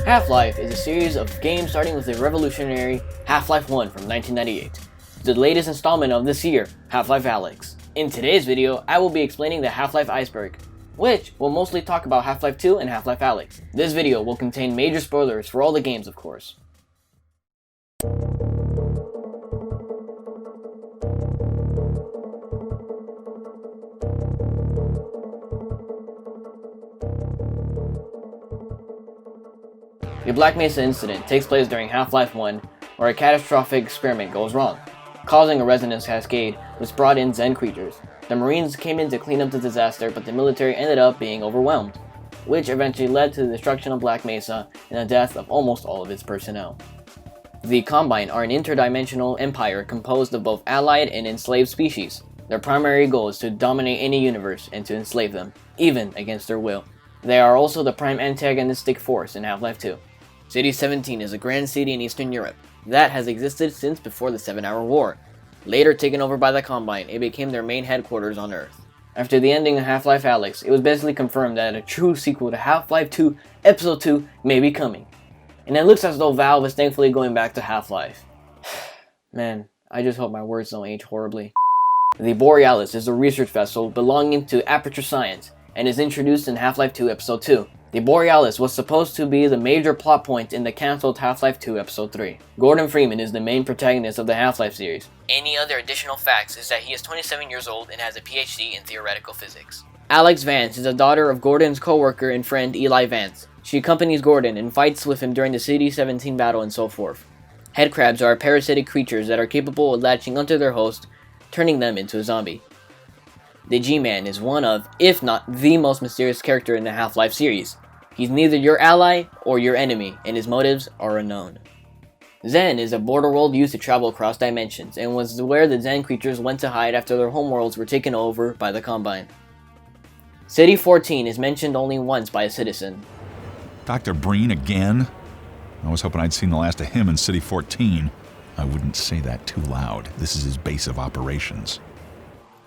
Half-Life is a series of games starting with the revolutionary Half-Life 1 from 1998, the latest installment of this year, Half-Life Alyx. In today's video, I will be explaining the Half-Life Iceberg, which will mostly talk about Half-Life 2 and Half-Life Alyx. This video will contain major spoilers for all the games, of course. The Black Mesa incident takes place during Half-Life 1, where a catastrophic experiment goes wrong, causing a resonance cascade which brought in Zen creatures. The Marines came in to clean up the disaster, but the military ended up being overwhelmed, which eventually led to the destruction of Black Mesa and the death of almost all of its personnel. The Combine are an interdimensional empire composed of both allied and enslaved species. Their primary goal is to dominate any universe and to enslave them, even against their will. They are also the prime antagonistic force in Half-Life 2. City 17 is a grand city in Eastern Europe that has existed since before the 7-Hour War. Later taken over by the Combine, it became their main headquarters on Earth. After the ending of Half-Life Alyx, it was basically confirmed that a true sequel to Half-Life 2 Episode 2 may be coming. And it looks as though Valve is thankfully going back to Half-Life. Man, I just hope my words don't age horribly. The Borealis is a research vessel belonging to Aperture Science and is introduced in Half-Life 2 Episode 2. The Borealis was supposed to be the major plot point in the cancelled Half-Life 2 Episode 3. Gordon Freeman is the main protagonist of the Half-Life series. Any other additional facts is that he is 27 years old and has a PhD in theoretical physics. Alyx Vance is the daughter of Gordon's co-worker and friend Eli Vance. She accompanies Gordon and fights with him during the City 17 battle and so forth. Headcrabs are parasitic creatures that are capable of latching onto their host, turning them into a zombie. The G-Man is one of, if not the most mysterious character in the Half-Life series. He's neither your ally or your enemy, and his motives are unknown. Zen is a border world used to travel across dimensions, and was where the Zen creatures went to hide after their homeworlds were taken over by the Combine. City 14 is mentioned only once by a citizen. Dr. Brane again? I was hoping I'd seen the last of him in City 14. I wouldn't say that too loud. This is his base of operations.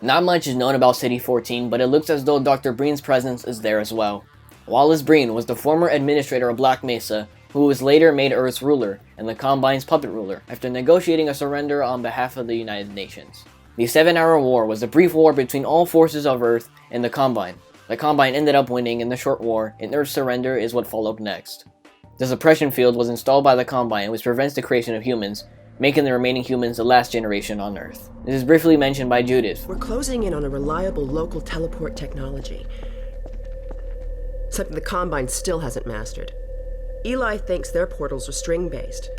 Not much is known about City 14, but it looks as though Dr. Brane's presence is there as well. Wallace Brane was the former administrator of Black Mesa, who was later made Earth's ruler and the Combine's puppet ruler after negotiating a surrender on behalf of the United Nations. The 7-Hour War was a brief war between all forces of Earth and the Combine. The Combine ended up winning in the short war, and Earth's surrender is what followed next. The suppression field was installed by the Combine, which prevents the creation of humans, making the remaining humans the last generation on Earth. This is briefly mentioned by Judith. We're closing in on a reliable local teleport technology. Something the Combine still hasn't mastered. Eli thinks their portals are string-based,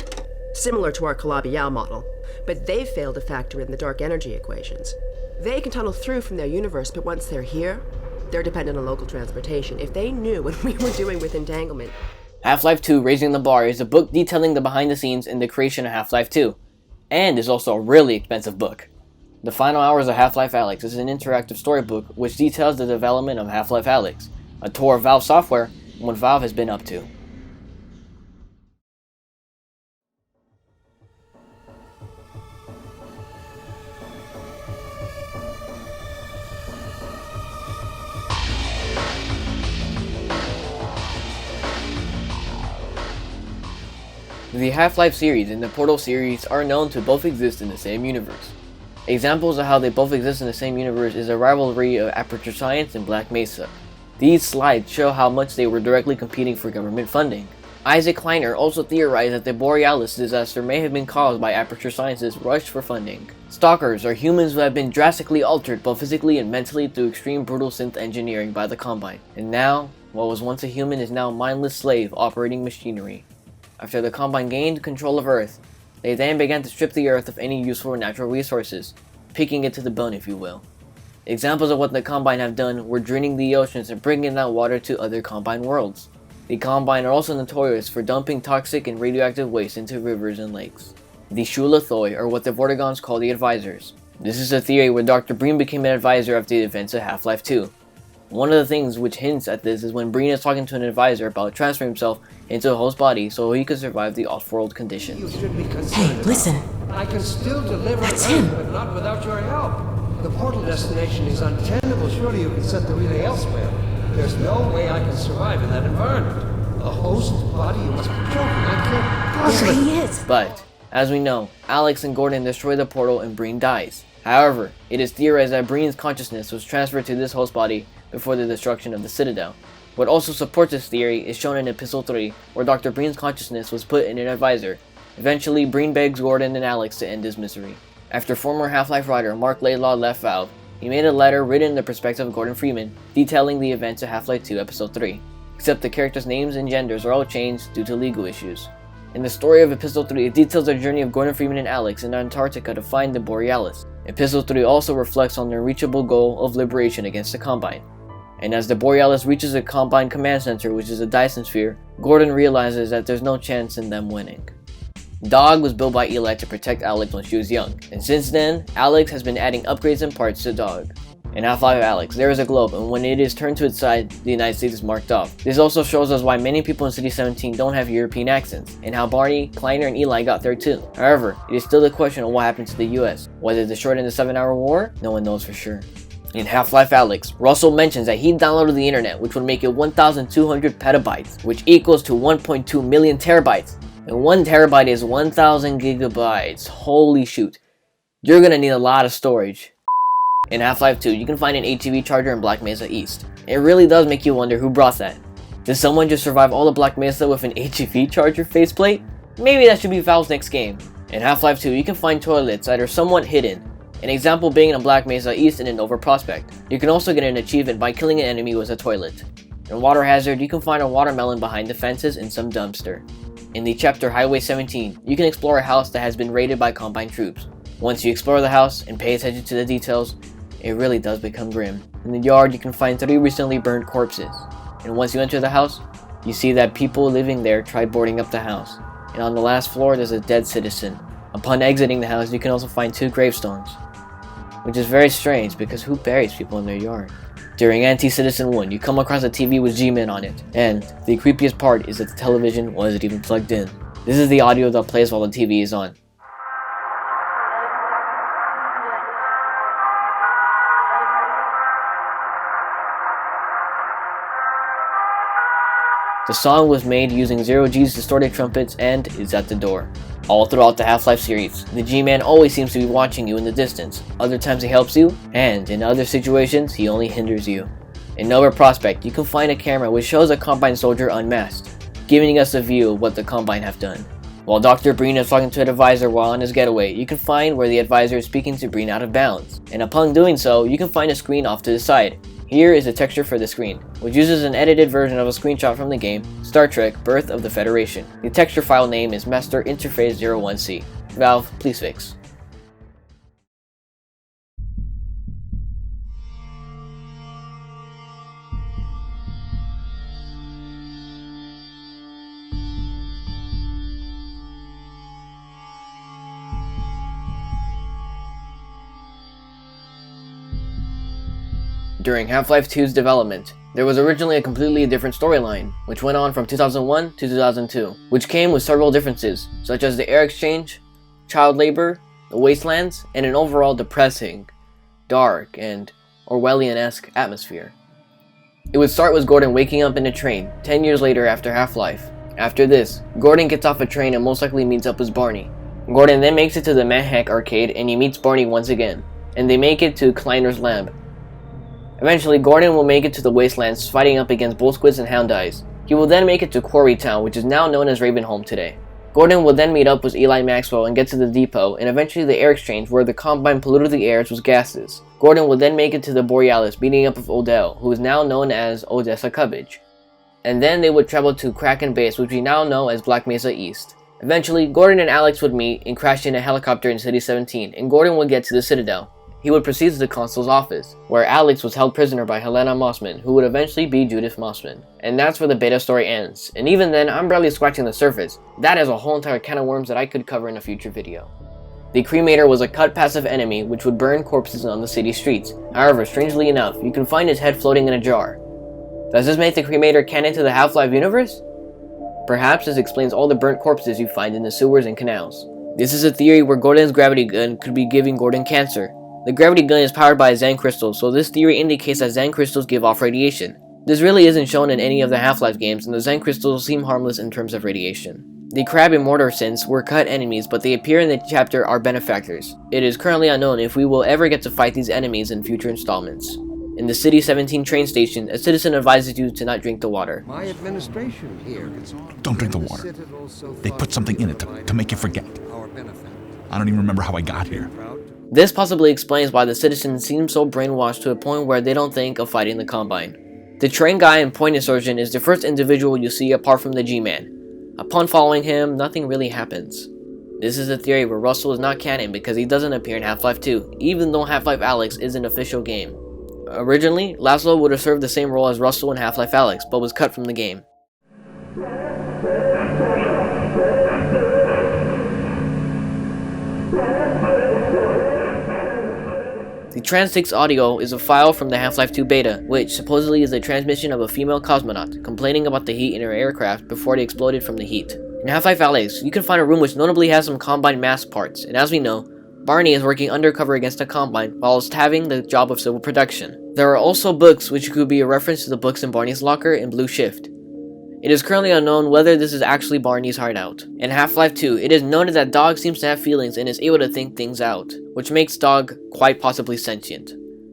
similar to our Calabi-Yau model, but they've failed to factor in the dark energy equations. They can tunnel through from their universe, but once they're here, they're dependent on local transportation. If they knew what we were doing with entanglement... Half-Life 2 Raising the Bar is a book detailing the behind-the-scenes in the creation of Half-Life 2, and is also a really expensive book. The Final Hours of Half-Life Alyx is an interactive storybook which details the development of Half-Life Alyx, a tour of Valve software and what Valve has been up to. The Half-Life series and the Portal series are known to both exist in the same universe. Examples of how they both exist in the same universe is a rivalry of Aperture Science and Black Mesa. These slides show how much they were directly competing for government funding. Isaac Kleiner also theorized that the Borealis disaster may have been caused by Aperture Science's rush for funding. Stalkers are humans who have been drastically altered both physically and mentally through extreme brutal synth engineering by the Combine. And now, what was once a human is now a mindless slave operating machinery. After the Combine gained control of Earth, they then began to strip the Earth of any useful natural resources, picking it to the bone if you will. Examples of what the Combine have done were draining the oceans and bringing that water to other Combine worlds. The Combine are also notorious for dumping toxic and radioactive waste into rivers and lakes. The Shulathoi are what the Vortigaunts call the Advisors. This is a theory where Dr. Brane became an advisor after the events of Half-Life 2. One of the things which hints at this is when Brane is talking to an advisor about transferring himself into a host body so he could survive the off-world conditions. Hey, listen! I can still deliver That's him. but not without your help. The portal destination is untenable. Surely you can set the relay elsewhere. There's no way I can survive in that environment. A host body? You must be joking. I can't possibly... There he is! But, as we know, Alyx and Gordon destroy the portal and Brane dies. However, it is theorized that Brane's consciousness was transferred to this host body before the destruction of the Citadel. What also supports this theory is shown in Episode 3, where Dr. Brane's consciousness was put in an advisor. Eventually, Brane begs Gordon and Alyx to end his misery. After former Half-Life writer Mark Laidlaw left Valve, he made a letter written in the perspective of Gordon Freeman, detailing the events of Half-Life 2 Episode 3, except the characters' names and genders are all changed due to legal issues. In the story of Episode 3, it details the journey of Gordon Freeman and Alyx in Antarctica to find the Borealis. Episode 3 also reflects on the unreachable goal of liberation against the Combine. And as the Borealis reaches the Combine command center, which is a Dyson sphere, Gordon realizes that there's no chance in them winning. Dog was built by Eli to protect Alyx when she was young, and since then, Alyx has been adding upgrades and parts to Dog. In Half-Life Alyx, there is a globe, and when it is turned to its side, the United States is marked off. This also shows us why many people in City 17 don't have European accents, and how Barney, Kleiner, and Eli got there too. However, it is still the question of what happened to the US. Was it destroyed in the 7-hour war? No one knows for sure. In Half-Life Alyx, Russell mentions that he downloaded the internet, which would make it 1,200 petabytes, which equals to 1.2 million terabytes. And 1 terabyte is 1,000 gigabytes. Holy shoot. You're gonna need a lot of storage. In Half-Life 2, you can find an HEV charger in Black Mesa East. It really does make you wonder who brought that. Did someone just survive all of Black Mesa with an HEV charger faceplate? Maybe that should be Valve's next game. In Half-Life 2, you can find toilets that are somewhat hidden. An example being in Black Mesa East and in Nova Prospekt. You can also get an achievement by killing an enemy with a toilet. In Water Hazard, you can find a watermelon behind the fences in some dumpster. In the chapter Highway 17, you can explore a house that has been raided by Combine troops. Once you explore the house and pay attention to the details, it really does become grim. In the yard, you can find 3 recently burned corpses. And once you enter the house, you see that people living there tried boarding up the house. And on the last floor, there's a dead citizen. Upon exiting the house, you can also find 2 gravestones. Which is very strange, because who buries people in their yard? During Anti-Citizen 1, you come across a TV with G-Men on it. And the creepiest part is that the television wasn't even plugged in. This is the audio that plays while the TV is on. The song was made using Zero G's distorted trumpets and is at the door. All throughout the Half-Life series, the G-Man always seems to be watching you in the distance. Other times he helps you, and in other situations, he only hinders you. In Nova Prospekt, you can find a camera which shows a Combine soldier unmasked, giving us a view of what the Combine have done. While Dr. Brane is talking to an advisor while on his getaway, you can find where the advisor is speaking to Brane out of bounds. And upon doing so, you can find a screen off to the side. Here is a texture for the screen, which uses an edited version of a screenshot from the game Star Trek Birth of the Federation. The texture file name is Master Interface 01C. Valve, please fix. During Half-Life 2's development, there was originally a completely different storyline, which went on from 2001 to 2002, which came with several differences, such as the air exchange, child labor, the wastelands, and an overall depressing, dark, and Orwellian-esque atmosphere. It would start with Gordon waking up in a train 10 years later after Half-Life. After this, Gordon gets off a train and most likely meets up with Barney. Gordon then makes it to the Manhack arcade and he meets Barney once again, and they make it to Kleiner's lab. Eventually, Gordon will make it to the Wastelands, fighting up against Bull Squids and Hound Eyes. He will then make it to Quarry Town, which is now known as Ravenholm today. Gordon will then meet up with Eli Maxwell and get to the depot, and eventually the air exchange where the Combine polluted the airs with gases. Gordon will then make it to the Borealis, meeting up with Odell, who is now known as Odessa Cubbage. And then they would travel to Kraken Base, which we now know as Black Mesa East. Eventually, Gordon and Alyx would meet and crash in a helicopter in City 17, and Gordon would get to the Citadel. He would proceed to the Consul's office, where Alyx was held prisoner by Helena Mossman, who would eventually be Judith Mossman. And that's where the beta story ends, and even then, I'm barely scratching the surface. That is a whole entire can of worms that I could cover in a future video. The Cremator was a cut passive enemy which would burn corpses on the city streets. However, strangely enough, you can find his head floating in a jar. Does this make the Cremator canon to the Half-Life universe? Perhaps this explains all the burnt corpses you find in the sewers and canals. This is a theory where Gordon's gravity gun could be giving Gordon cancer. The gravity gun is powered by a Zen crystal, so this theory indicates that Zen crystals give off radiation. This really isn't shown in any of the Half-Life games, and the Zen crystals seem harmless in terms of radiation. The crab and mortar synths were cut enemies, but they appear in the chapter are benefactors. It is currently unknown if we will ever get to fight these enemies in future installments. In the City 17 train station, a citizen advises you to not drink the water. My administration here. Don't drink the water. They put something in it to make you forget. I don't even remember how I got here. This possibly explains why the citizens seem so brainwashed to a point where they don't think of fighting the Combine. The train guy in Point Insurgent is the first individual you see apart from the G-Man. Upon following him, nothing really happens. This is a theory where Russell is not canon because he doesn't appear in Half-Life 2, even though Half-Life Alyx is an official game. Originally, Laszlo would have served the same role as Russell in Half-Life Alyx, but was cut from the game. The Trans 6 audio is a file from the Half-Life 2 beta, which supposedly is a transmission of a female cosmonaut complaining about the heat in her aircraft before they exploded from the heat. In Half-Life Alyx, you can find a room which notably has some Combine mask parts, and as we know, Barney is working undercover against the Combine whilst having the job of civil protection. There are also books which could be a reference to the books in Barney's locker in Blue Shift. It is currently unknown whether this is actually Barney's hideout. In Half-Life 2, it is noted that Dog seems to have feelings and is able to think things out, which makes Dog quite possibly sentient.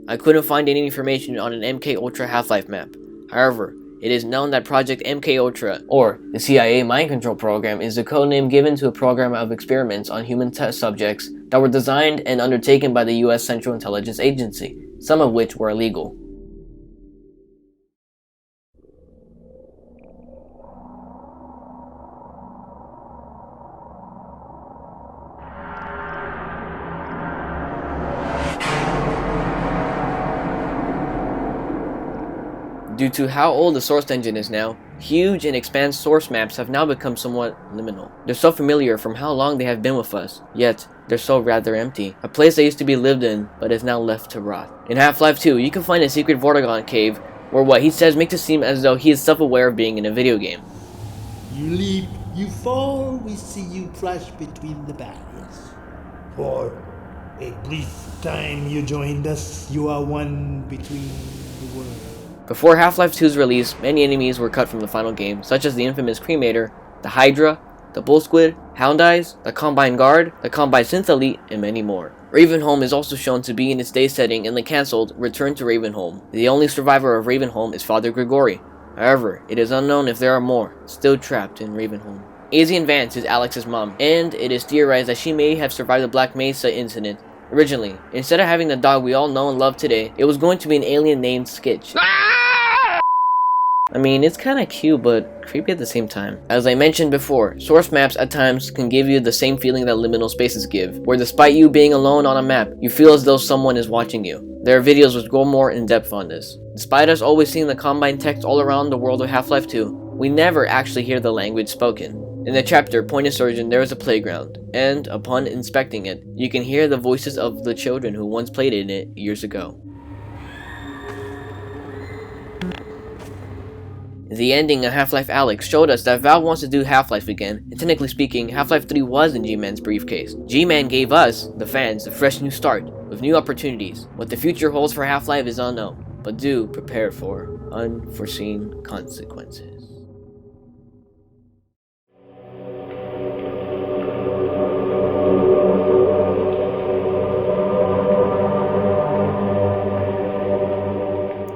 I couldn't find any information on an MK Ultra Half-Life map. However, it is known that Project MK Ultra, or the CIA mind control program, is the codename given to a program of experiments on human test subjects that were designed and undertaken by the US Central Intelligence Agency, some of which were illegal. Due to how old the source engine is now, huge and expanded source maps have now become somewhat liminal. They're so familiar from how long they have been with us, yet they're so rather empty. A place that used to be lived in, but is now left to rot. In Half-Life 2, you can find a secret Vortigaunt cave, where what he says makes it seem as though he is self-aware of being in a video game. You leap, you fall, we see you crash between the barriers. For a brief time you joined us, you are one between the worlds. Before Half-Life 2's release, many enemies were cut from the final game, such as the infamous Cremator, the Hydra, the Bull Squid, Hound Eyes, the Combine Guard, the Combine Synth Elite, and many more. Ravenholm is also shown to be in its day setting in the cancelled Return to Ravenholm. The only survivor of Ravenholm is Father Grigori. However, it is unknown if there are more still trapped in Ravenholm. Asian Vance is Alyx's mom, and it is theorized that she may have survived the Black Mesa incident. Originally, instead of having the dog we all know and love today, it was going to be an alien named Skitch. I mean, it's kinda cute, but creepy at the same time. As I mentioned before, source maps at times can give you the same feeling that liminal spaces give, where despite you being alone on a map, you feel as though someone is watching you. There are videos which go more in depth on this. Despite us always seeing the Combine text all around the world of Half-Life 2, we never actually hear the language spoken. In the chapter Point Insurgent, there is a playground, and upon inspecting it, you can hear the voices of the children who once played in it years ago. The ending of Half-Life Alyx showed us that Valve wants to do Half-Life again, and technically speaking, Half-Life 3 was in G-Man's briefcase. G-Man gave us, the fans, a fresh new start, with new opportunities. What the future holds for Half-Life is unknown, but do prepare for unforeseen consequences.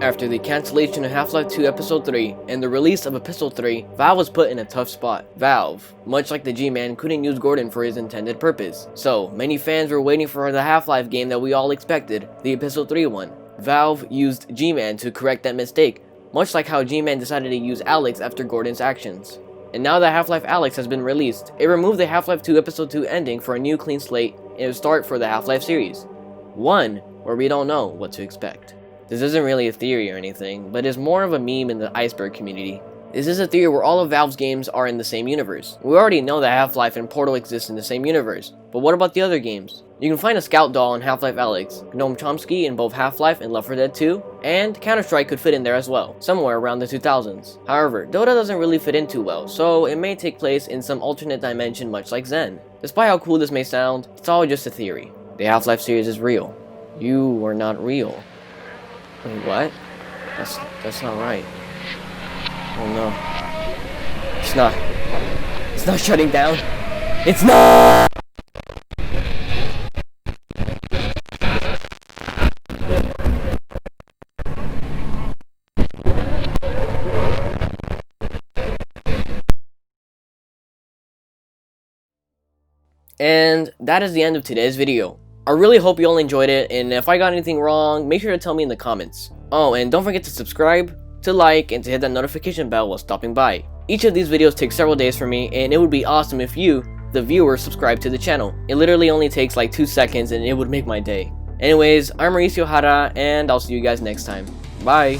After the cancellation of Half-Life 2 Episode 3 and the release of Episode 3, Valve was put in a tough spot. Valve, much like the G-Man, couldn't use Gordon for his intended purpose. So, many fans were waiting for the Half-Life game that we all expected, the Episode 3 one. Valve used G-Man to correct that mistake, much like how G-Man decided to use Alyx after Gordon's actions. And now that Half-Life Alyx has been released, it removed the Half-Life 2 Episode 2 ending for a new clean slate and a start for the Half-Life series. One where we don't know what to expect. This isn't really a theory or anything, but is more of a meme in the Iceberg community. This is a theory where all of Valve's games are in the same universe. We already know that Half-Life and Portal exist in the same universe, but what about the other games? You can find a Scout doll in Half-Life Alyx, Gnome Chomsky in both Half-Life and Left 4 Dead 2, and Counter-Strike could fit in there as well, somewhere around the 2000s. However, Dota doesn't really fit in too well, so it may take place in some alternate dimension much like Zen. Despite how cool this may sound, it's all just a theory. The Half-Life series is real. You are not real. Wait, what? That's not right. Oh no. It's not shutting down. It's not! And that is the end of today's video. I really hope you all enjoyed it, and if I got anything wrong, make sure to tell me in the comments. Oh, and don't forget to subscribe, to like, and to hit that notification bell while stopping by. Each of these videos takes several days for me, and it would be awesome if you, the viewer, subscribe to the channel. It literally only takes like 2 seconds and it would make my day. Anyways, I'm Mauricio Jara, and I'll see you guys next time. Bye!